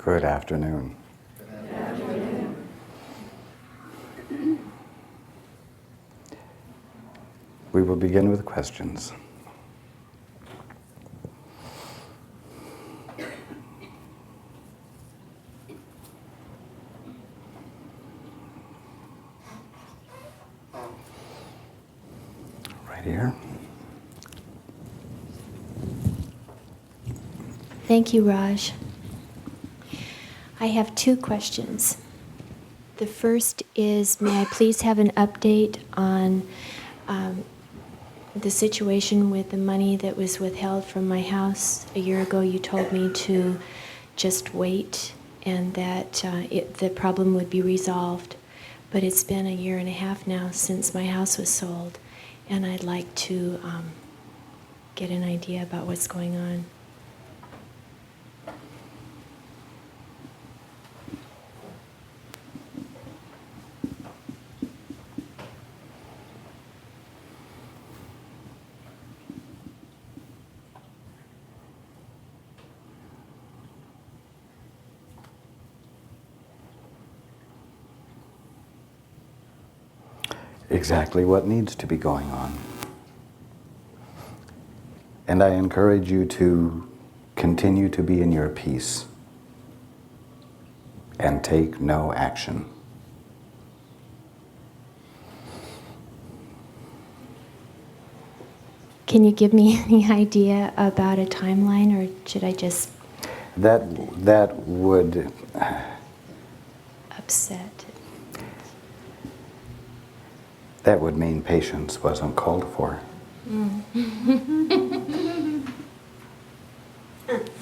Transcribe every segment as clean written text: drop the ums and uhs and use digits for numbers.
Good afternoon. Good afternoon. We will begin with questions. Right here. Thank you, Raj. I have two questions. The first is, may I please have an update on the situation with the money that was withheld from my house? A year ago, you told me to just wait and that the problem would be resolved. But it's been a year and a half now since my house was sold, and I'd like to get an idea about what's going on. Exactly what needs to be going on. And I encourage you to continue to be in your peace and take no action. Can you give me any idea about a timeline, or should I just That would upset? that would mean patience wasn't called for.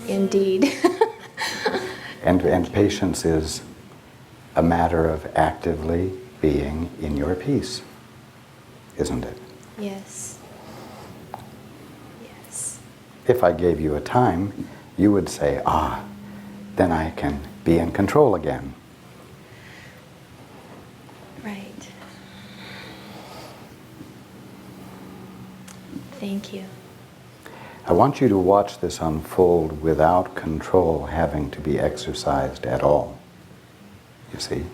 Indeed. And patience is a matter of actively being in your peace, isn't it? Yes. Yes. If I gave you a time, you would say, then I can be in control again. Right. Thank you. I want you to watch this unfold without control having to be exercised at all. You see?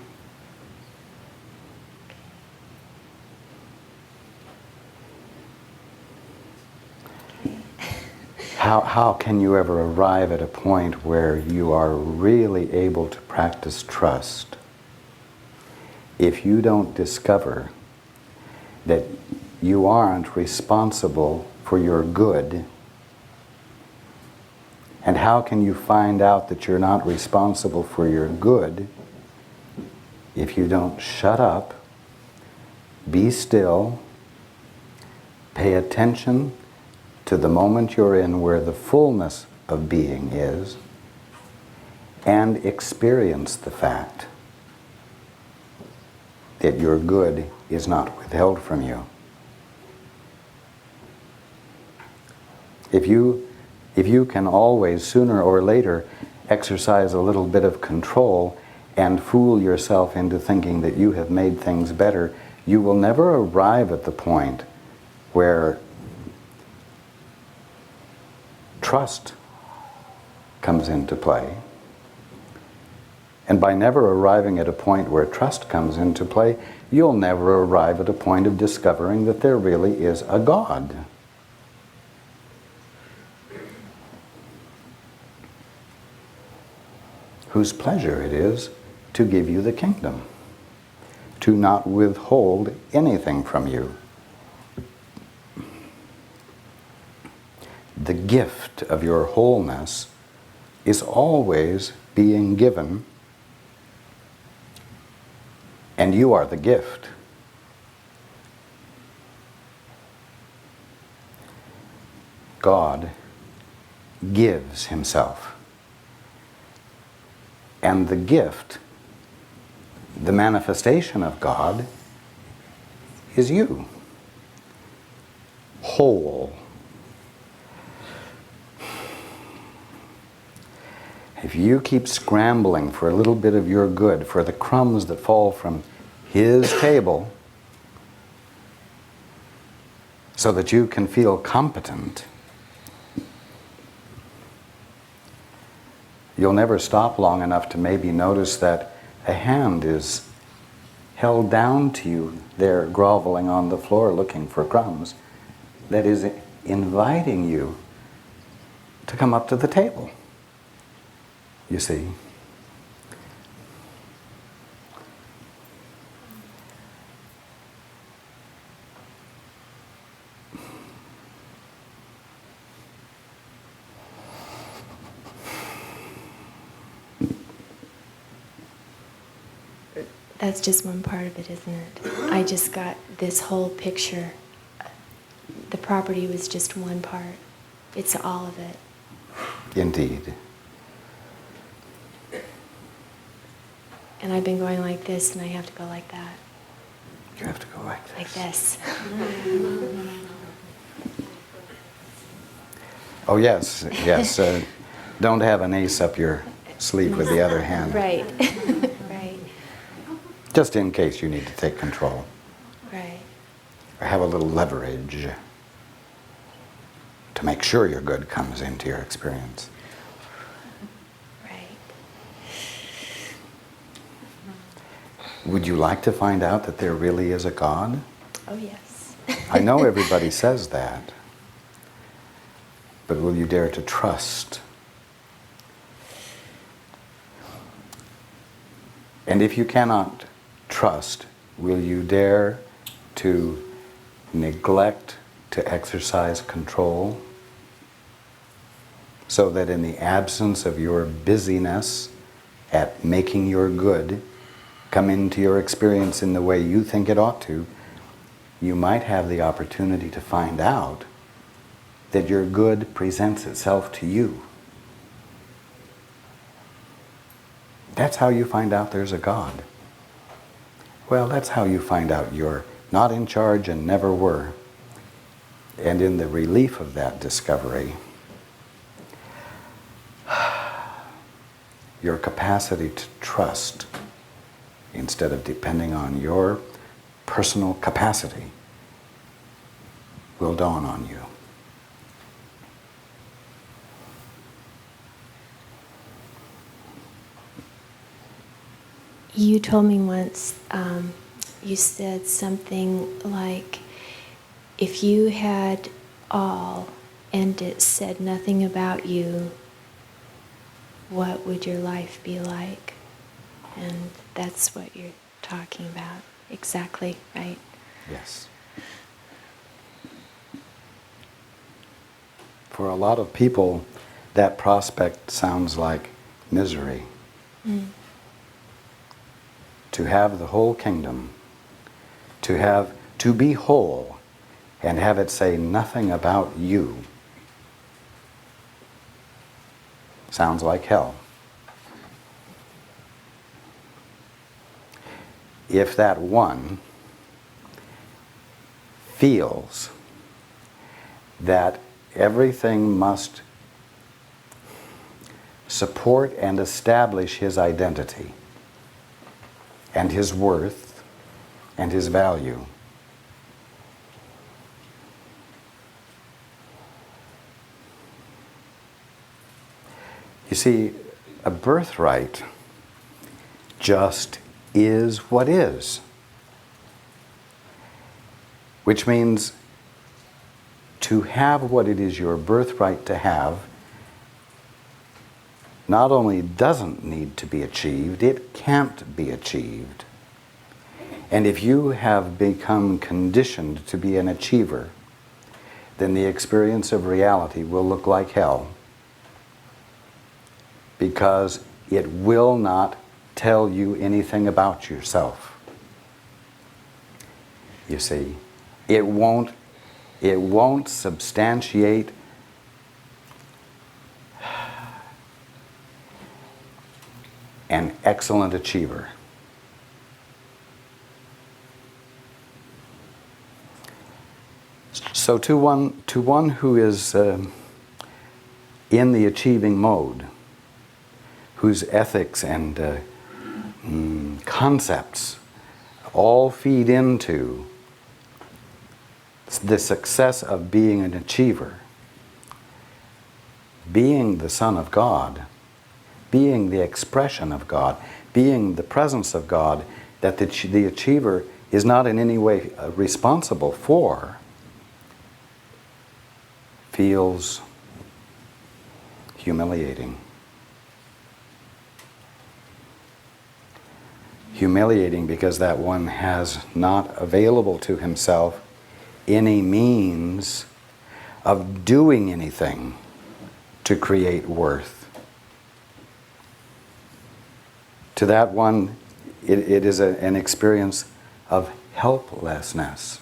How can you ever arrive at a point where you are really able to practice trust if you don't discover that you aren't responsible for your good? And how can you find out that you're not responsible for your good if you don't shut up, be still, pay attention to the moment you're in where the fullness of being is, and experience the fact that your good is not withheld from you? If you can always, sooner or later, exercise a little bit of control and fool yourself into thinking that you have made things better, you will never arrive at the point where trust comes into play. And by never arriving at a point where trust comes into play, you'll never arrive at a point of discovering that there really is a God. Whose pleasure it is to give you the kingdom, to not withhold anything from you. The gift of your wholeness is always being given, and you are the gift. God gives himself. And the gift, the manifestation of God, is you. Whole. If you keep scrambling for a little bit of your good, for the crumbs that fall from his table, so that you can feel competent, You'll never stop long enough to maybe notice that a hand is held down to you there, groveling on the floor looking for crumbs, that is inviting you to come up to the table. You see? That's just one part of it, isn't it? I just got this whole picture. The property was just one part. It's all of it. Indeed. And I've been going like this, and I have to go like that. You have to go like this. Like this. Oh, yes, yes. Don't have an ace up your sleeve with the other hand. Right. Right. Just in case you need to take control. Right. Or have a little leverage to make sure your good comes into your experience. Right. Would you like to find out that there really is a God? Oh, yes. I know everybody says that. But will you dare to trust? And if you cannot trust, will you dare to neglect to exercise control so that in the absence of your busyness at making your good come into your experience in the way you think it ought to, you might have the opportunity to find out that your good presents itself to you. That's how you find out there's a God. Well, that's how you find out you're not in charge and never were. And in the relief of that discovery, your capacity to trust instead of depending on your personal capacity will dawn on you. You told me once, you said something like, if you had all and it said nothing about you, what would your life be like? And that's what you're talking about. Exactly, right? Yes. For a lot of people, that prospect sounds like misery. Mm. To have the whole kingdom, to be whole, and have it say nothing about you, sounds like hell. If that one feels that everything must support and establish his identity and his worth and his value, you see, a birthright just is what is. Which means to have what it is your birthright to have not only doesn't need to be achieved, it can't be achieved. And if you have become conditioned to be an achiever, then the experience of reality will look like hell, because it will not tell you anything about yourself. You see, it won't substantiate an excellent achiever. So to one who is in the achieving mode, whose ethics and concepts all feed into the success of being an achiever, being the Son of God being the expression of God, being the presence of God, that the achiever is not in any way responsible for, feels humiliating. Humiliating because that one has not available to himself any means of doing anything to create worth. To that one, it is an experience of helplessness,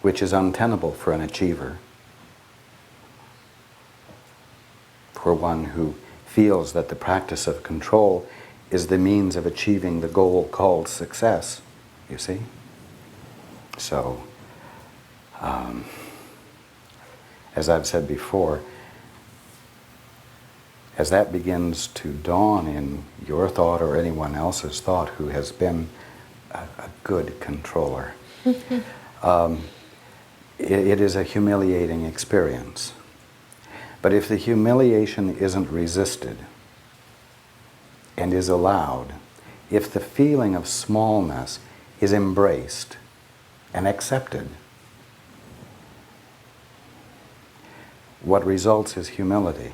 which is untenable for an achiever, for one who feels that the practice of control is the means of achieving the goal called success, you see? So, as I've said before, as that begins to dawn in your thought or anyone else's thought who has been a good controller, it is a humiliating experience. But if the humiliation isn't resisted and is allowed, if the feeling of smallness is embraced and accepted, what results is humility.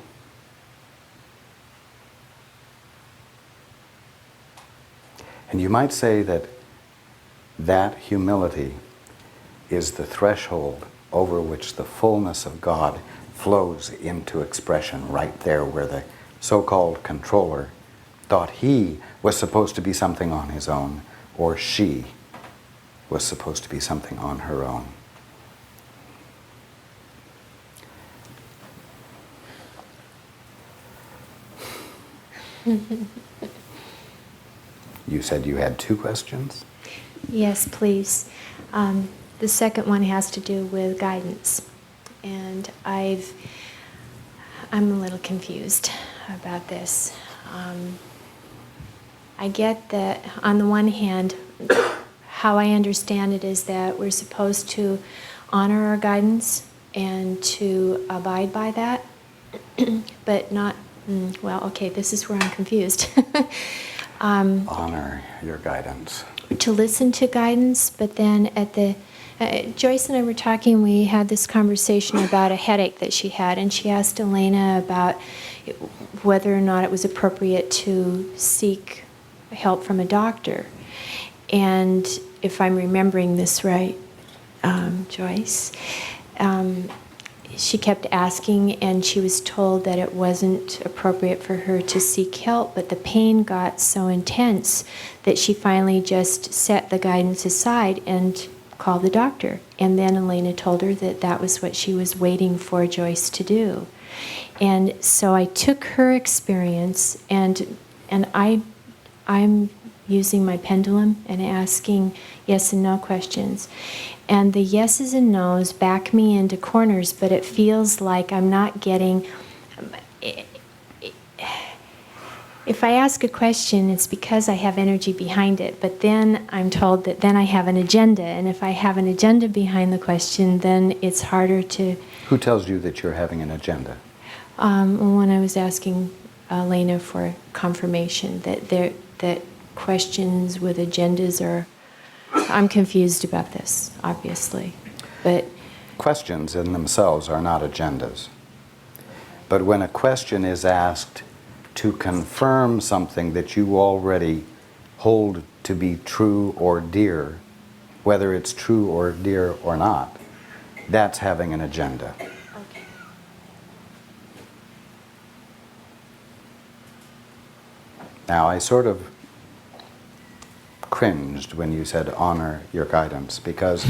And you might say that that humility is the threshold over which the fullness of God flows into expression, right there where the so-called controller thought he was supposed to be something on his own, or she was supposed to be something on her own. You said you had 2 questions? Yes, please. The second one has to do with guidance. And I'm a little confused about this. I get that on the one hand, how I understand it is that we're supposed to honor our guidance and to abide by that, but not, well, okay, this is where I'm confused. Honor your guidance. To listen to guidance, but then at the Joyce and I were talking, we had this conversation about a headache that she had, and she asked Elena about whether or not it was appropriate to seek help from a doctor. And if I'm remembering this right, Joyce, she kept asking, and she was told that it wasn't appropriate for her to seek help, but the pain got so intense that she finally just set the guidance aside and called the doctor. And then Elena told her that that was what she was waiting for Joyce to do. And so I took her experience, and I'm using my pendulum and asking yes and no questions. And the yeses and nos back me into corners, but it feels like I'm not getting... If I ask a question, it's because I have energy behind it, but then I'm told that then I have an agenda, and if I have an agenda behind the question, then it's harder to... Who tells you that you're having an agenda? When I was asking Elena for confirmation that questions with agendas are... I'm confused about this, obviously, but... Questions in themselves are not agendas. But when a question is asked to confirm something that you already hold to be true or dear, whether it's true or dear or not, that's having an agenda. Okay. Now, I sort of cringed when you said honor your guidance, because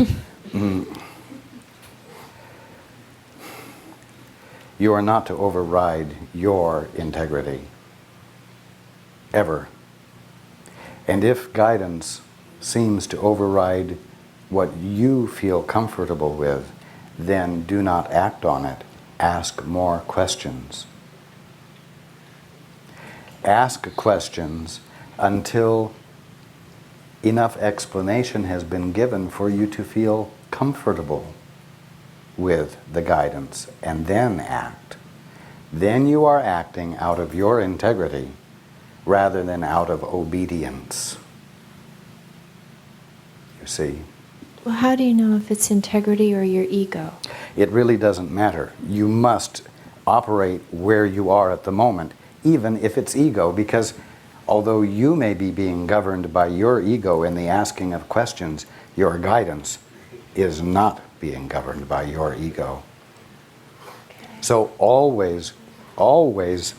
you are not to override your integrity, ever. And if guidance seems to override what you feel comfortable with, then do not act on it. Ask more questions. Ask questions until enough explanation has been given for you to feel comfortable with the guidance, and then act. then you are acting out of your integrity rather than out of obedience. You see? Well, how do you know if it's integrity or your ego? It really doesn't matter. You must operate where you are at the moment, even if it's ego, because although you may be being governed by your ego in the asking of questions, your guidance is not being governed by your ego. Okay. So always, always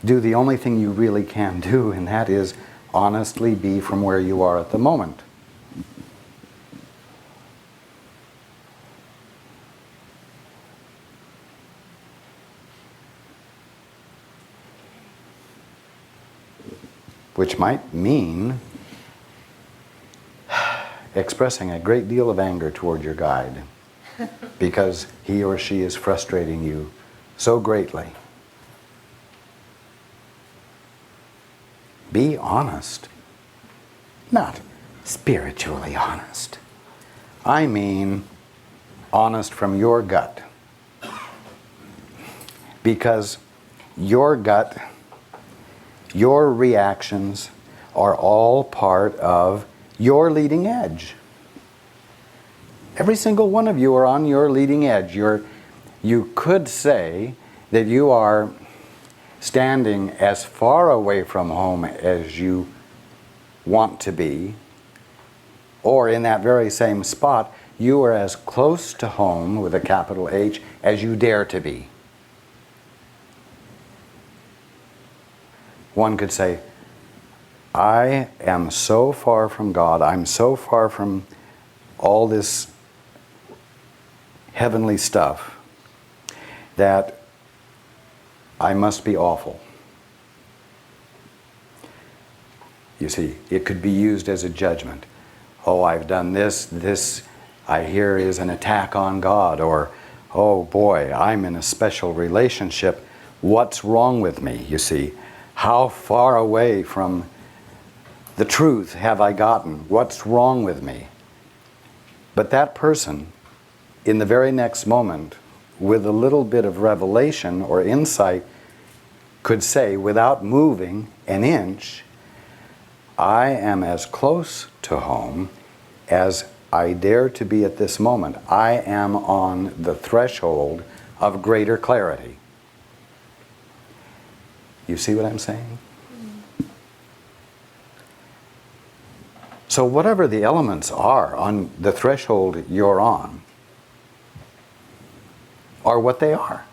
do the only thing you really can do, and that is honestly be from where you are at the moment. Which might mean expressing a great deal of anger toward your guide because he or she is frustrating you so greatly. Be honest. Not spiritually honest. I mean honest from your gut. Because your gut, your reactions are all part of your leading edge. Every single one of you are on your leading edge. You could say that you are standing as far away from home as you want to be, or in that very same spot, you are as close to home with a capital H as you dare to be. One could say, I am so far from God, I'm so far from all this heavenly stuff that I must be awful. You see, it could be used as a judgment. Oh, I've done this, this I hear is an attack on God, or oh boy, I'm in a special relationship. What's wrong with me, you see? How far away from the truth have I gotten? What's wrong with me? But that person, in the very next moment, with a little bit of revelation or insight, could say, without moving an inch, I am as close to home as I dare to be at this moment. I am on the threshold of greater clarity. You see what I'm saying? So whatever the elements are on the threshold you're on, are what they are.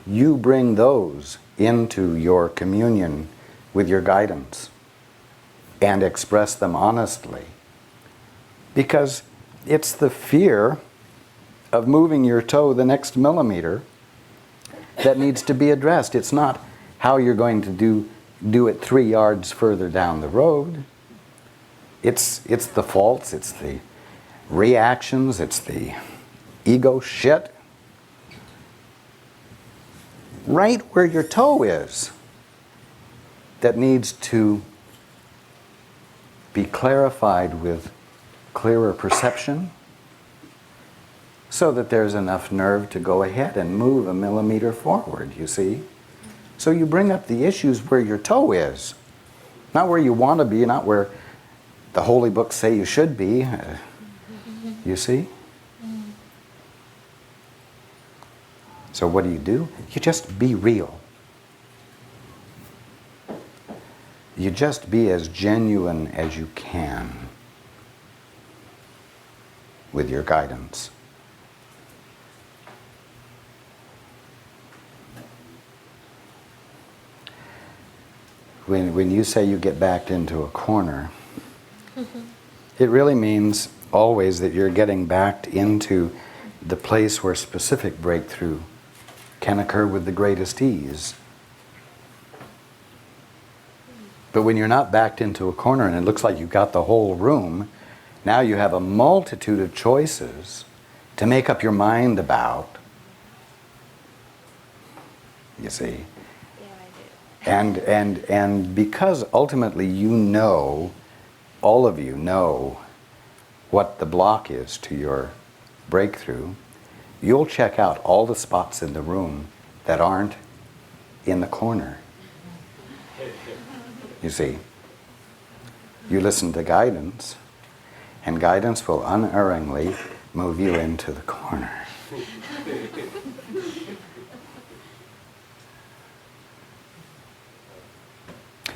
You bring those into your communion with your guidance and express them honestly. Because it's the fear of moving your toe the next millimeter that needs to be addressed. It's not how you're going to do it 3 yards further down the road. It's the faults, it's the reactions, it's the ego shit. Right where your toe is that needs to be clarified with clearer perception so that there's enough nerve to go ahead and move a millimeter forward, you see? So you bring up the issues where your toe is, not where you want to be, not where the holy books say you should be, you see? So what do? You just be real. You just be as genuine as you can with your guidance. When you say you get backed into a corner, it really means always that you're getting backed into the place where specific breakthrough can occur with the greatest ease. But when you're not backed into a corner and it looks like you've got the whole room, now you have a multitude of choices to make up your mind about. You see? And because ultimately you know, all of you know what the block is to your breakthrough, you'll check out all the spots in the room that aren't in the corner. You see, you listen to guidance, and guidance will unerringly move you into the corner.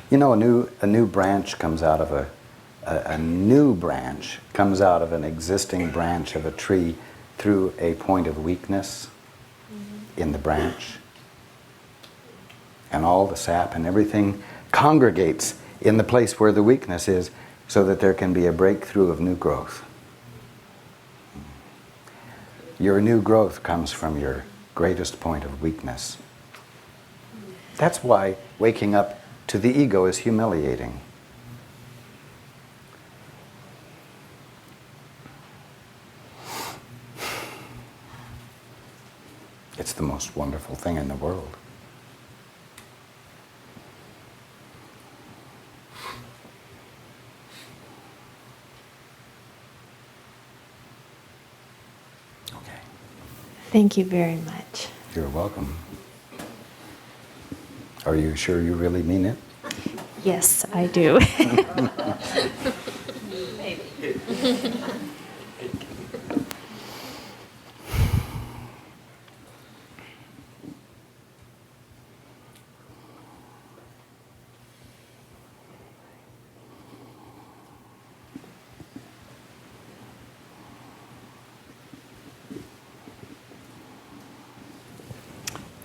You know, a new branch comes out of a new branch comes out of an existing branch of a tree through a point of weakness in the branch. And all the sap and everything congregates in the place where the weakness is so that there can be a breakthrough of new growth. Your new growth comes from your greatest point of weakness. That's why waking up to the ego is humiliating. It's the most wonderful thing in the world. Okay. Thank you very much. You're welcome. Are you sure you really mean it? Yes, I do.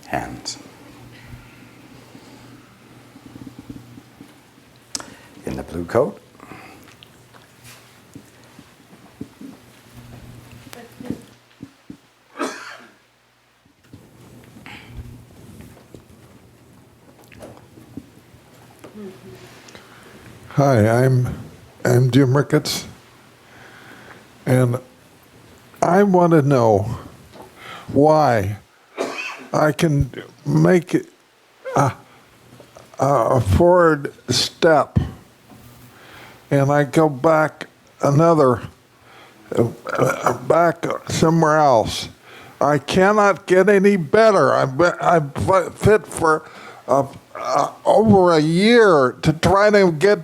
Hands. In the blue coat. Hi, I'm Jim Ricketts, and I want to know why I can make a forward step, and I go back back somewhere else. I cannot get any better. I'm fit for over a year to try to get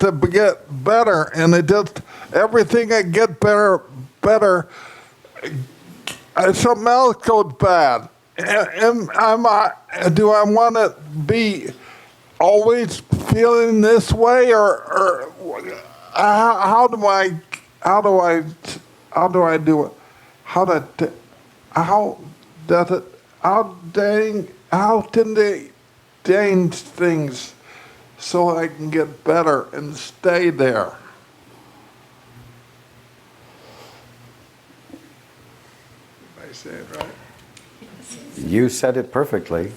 better, and it just everything I get better, something else goes bad. Do I want to be always feeling this way, or how do I do it? How can they change things so I can get better and stay there? Did I say it right? You said it perfectly.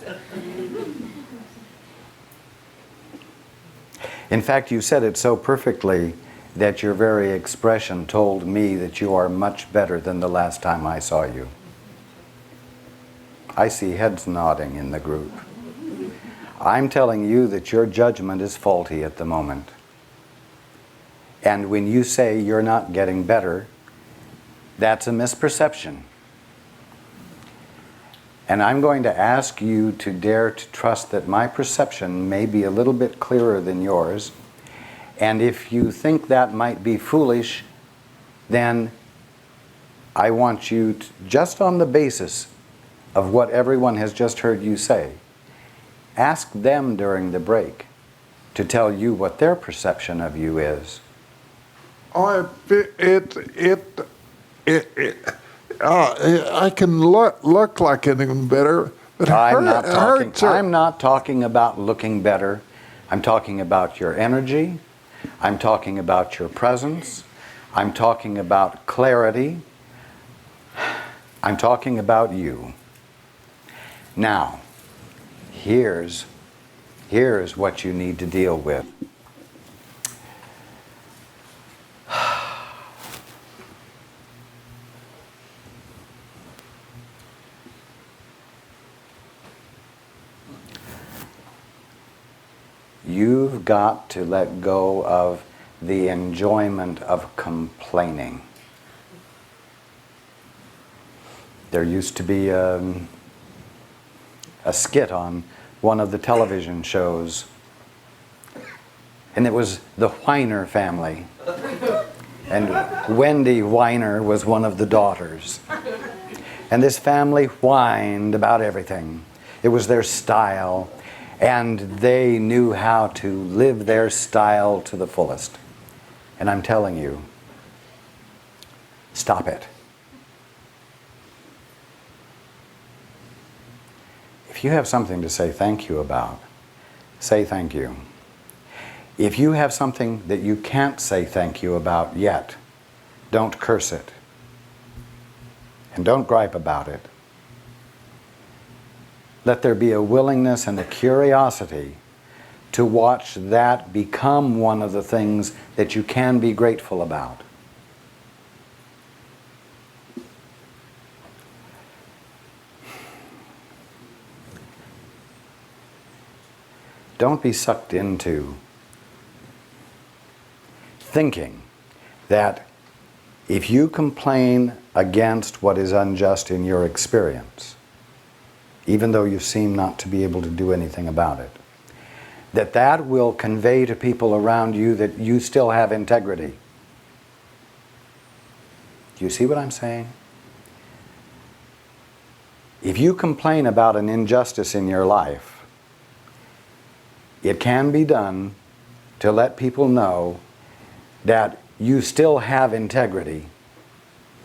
In fact, you said it so perfectly that your very expression told me that you are much better than the last time I saw you. I see heads nodding in the group. I'm telling you that your judgment is faulty at the moment. And when you say you're not getting better, that's a misperception. And I'm going to ask you to dare to trust that my perception may be a little bit clearer than yours. And if you think that might be foolish, then I want you to, just on the basis of what everyone has just heard you say, ask them during the break to tell you what their perception of you is. I can look like anything better, but I'm not talking about looking better. I'm talking about your energy. I'm talking about your presence. I'm talking about clarity. I'm talking about you. Now, here's what you need to deal with. You've got to let go of the enjoyment of complaining. There used to be a skit on one of the television shows, and it was the Weiner family. And Wendy Weiner was one of the daughters. And this family whined about everything. It was their style, and they knew how to live their style to the fullest. And I'm telling you, stop it. If you have something to say thank you about, say thank you. If you have something that you can't say thank you about yet, don't curse it. And don't gripe about it. Let there be a willingness and a curiosity to watch that become one of the things that you can be grateful about. Don't be sucked into thinking that if you complain against what is unjust in your experience, even though you seem not to be able to do anything about it, that will convey to people around you that you still have integrity. Do you see what I'm saying? If you complain about an injustice in your life, it can be done to let people know that you still have integrity,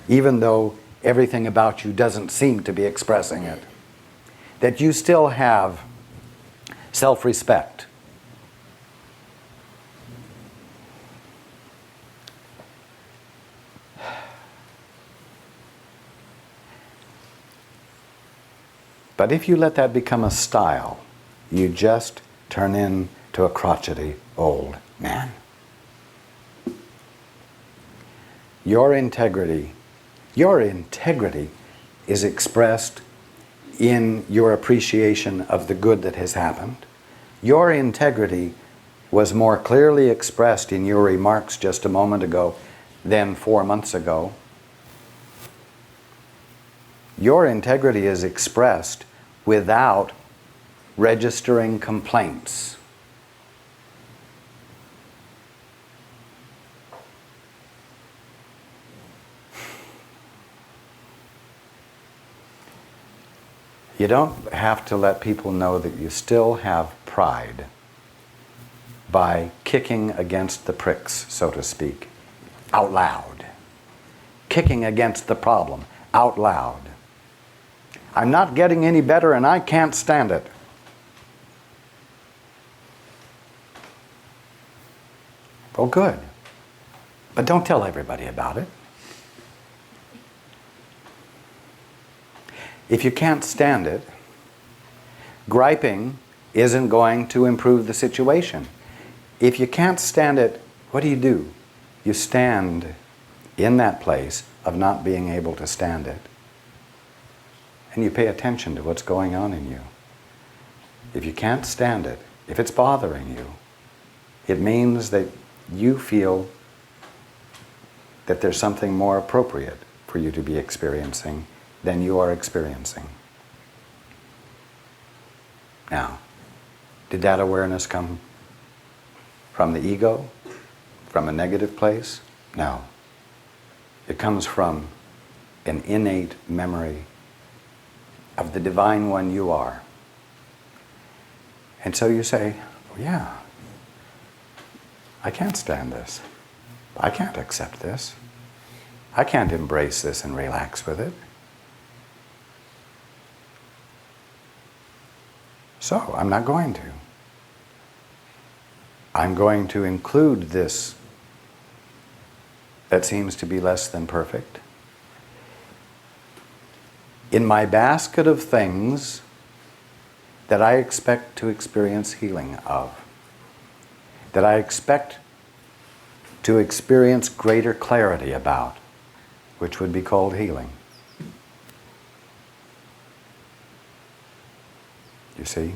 even though everything about you doesn't seem to be expressing it. That you still have self-respect. But if you let that become a style, you just turn into a crotchety old man. Your integrity is expressed in your appreciation of the good that has happened. Your integrity was more clearly expressed in your remarks just a moment ago than 4 months ago. Your integrity is expressed without registering complaints. You don't have to let people know that you still have pride by kicking against the pricks, so to speak, out loud. Kicking against the problem, out loud. I'm not getting any better and I can't stand it. Well, good. But don't tell everybody about it. If you can't stand it, griping isn't going to improve the situation. If you can't stand it, what do? You stand in that place of not being able to stand it. And you pay attention to what's going on in you. If you can't stand it, if it's bothering you, it means that you feel that there's something more appropriate for you to be experiencing than you are experiencing. Now, did that awareness come from the ego? From a negative place? No. It comes from an innate memory of the divine one you are. And so you say, oh, yeah, I can't stand this. I can't accept this. I can't embrace this and relax with it. So I'm not going to. I'm going to include this that seems to be less than perfect in my basket of things that I expect to experience healing of, that I expect to experience greater clarity about, which would be called healing. You see?